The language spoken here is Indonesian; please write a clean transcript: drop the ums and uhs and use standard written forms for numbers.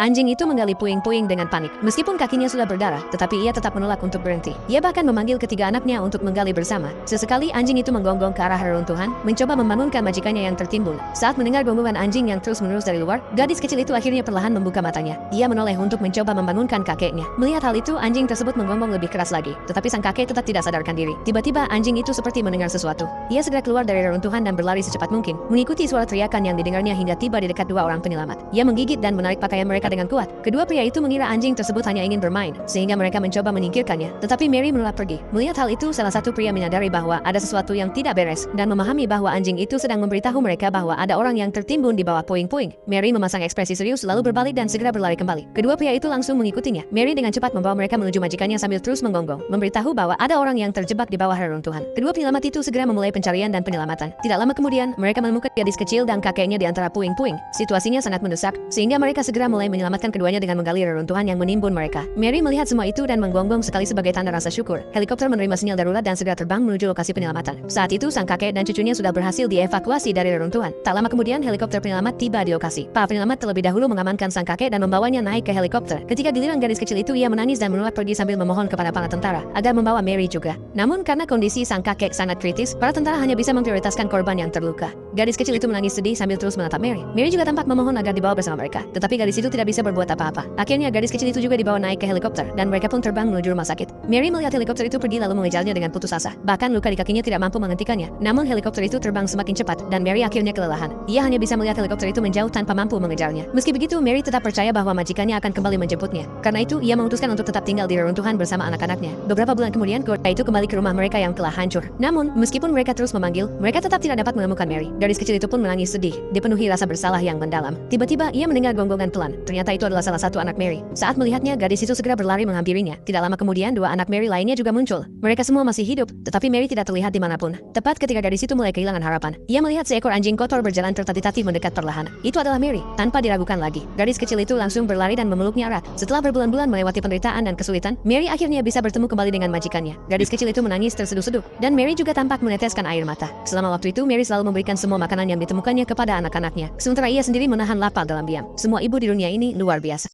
Anjing itu menggali puing-puing dengan panik. Meskipun kakinya sudah berdarah, tetapi ia tetap menolak untuk berhenti. Ia bahkan memanggil ketiga anaknya untuk menggali bersama. Sesekali anjing itu menggonggong ke arah reruntuhan, mencoba membangunkan majikannya yang tertimbun. Saat mendengar gonggongan anjing yang terus-menerus dari luar, gadis kecil itu akhirnya perlahan membuka matanya. Ia menoleh untuk mencoba membangunkan kakeknya. Melihat hal itu, anjing tersebut menggonggong lebih keras lagi. Tetapi sang kakek tetap tidak sadarkan diri. Tiba-tiba anjing itu seperti mendengar sesuatu. Ia segera keluar dari reruntuhan dan berlari secepat mungkin, mengikuti suara teriakan yang didengarnya hingga tiba di dekat dua orang penyelamat. Ia menggigit dan menarik pakaian mereka dengan kuat. Kedua pria itu mengira anjing tersebut hanya ingin bermain, sehingga mereka mencoba menyingkirkannya. Tetapi Mary menolak pergi. Melihat hal itu, salah satu pria menyadari bahwa ada sesuatu yang tidak beres, dan memahami bahwa anjing itu sedang memberitahu mereka bahwa ada orang yang tertimbun di bawah puing-puing. Mary memasang ekspresi serius lalu berbalik dan segera berlari kembali. Kedua pria itu langsung mengikutinya. Mary dengan cepat membawa mereka menuju majikannya sambil terus menggonggong, memberitahu bahwa ada orang yang terjebak di bawah reruntuhan. Kedua penyelamat itu segera memulai pencarian dan penyelamatan. Tidak lama kemudian, mereka menemukan gadis kecil dan kakeknya di antara puing-puing. Situasinya sangat mendesak, sehingga mereka segera mulai menyelamatkan keduanya dengan menggali reruntuhan yang menimbun mereka. Mary melihat semua itu dan menggonggong sekali sebagai tanda rasa syukur. Helikopter menerima sinyal darurat dan segera terbang menuju lokasi penyelamatan. Saat itu sang kakek dan cucunya sudah berhasil dievakuasi dari reruntuhan. Tak lama kemudian helikopter penyelamat tiba di lokasi. Pak penyelamat terlebih dahulu mengamankan sang kakek dan membawanya naik ke helikopter. Ketika giliran gadis kecil itu, ia menangis dan menolak pergi sambil memohon kepada para tentara agar membawa Mary juga. Namun karena kondisi sang kakek sangat kritis, para tentara hanya bisa memprioritaskan korban yang terluka. Gadis kecil itu menangis sedih sambil terus menatap Mary. Mary juga tampak memohon agar dibawa bersama mereka, tetapi gadis itu tidak bisa berbuat apa-apa. Akhirnya gadis kecil itu juga dibawa naik ke helikopter dan mereka pun terbang menuju rumah sakit. Mary melihat helikopter itu pergi lalu mengejarnya dengan putus asa. Bahkan luka di kakinya tidak mampu menghentikannya. Namun helikopter itu terbang semakin cepat dan Mary akhirnya kelelahan. Ia hanya bisa melihat helikopter itu menjauh tanpa mampu mengejarnya. Meski begitu, Mary tetap percaya bahwa majikannya akan kembali menjemputnya. Karena itu, ia memutuskan untuk tetap tinggal di reruntuhan bersama anak-anaknya. Beberapa bulan kemudian, keluarga itu kembali ke rumah mereka yang telah hancur. Namun, meskipun mereka terus memanggil, mereka tetap tidak dapat menemukan Mary. Gadis kecil itu pun menangis sedih, dipenuhi rasa bersalah yang mendalam. Tiba-tiba, ia mendengar gonggongan pelan. Ternyata itu adalah salah satu anak Mary. Saat melihatnya, gadis itu segera berlari menghampirinya. Tidak lama kemudian, dua anak Mary lainnya juga muncul. Mereka semua masih hidup, tetapi Mary tidak terlihat dimanapun. Tepat ketika gadis itu mulai kehilangan harapan, ia melihat seekor anjing kotor berjalan tertatih-tatih mendekat perlahan. Itu adalah Mary. Tanpa diragukan lagi, gadis kecil itu langsung berlari dan memeluknya erat. Setelah berbulan-bulan melewati penderitaan dan kesulitan, Mary akhirnya bisa bertemu kembali dengan majikannya. Gadis kecil itu menangis terseduh-seduh, dan Mary juga tampak meneteskan air mata. Selama waktu itu, Mary selalu memberikan semua makanan yang ditemukannya kepada anak-anaknya, sementara ia sendiri menahan lapar dalam diam. Semua ibu di dunia ini luar biasa.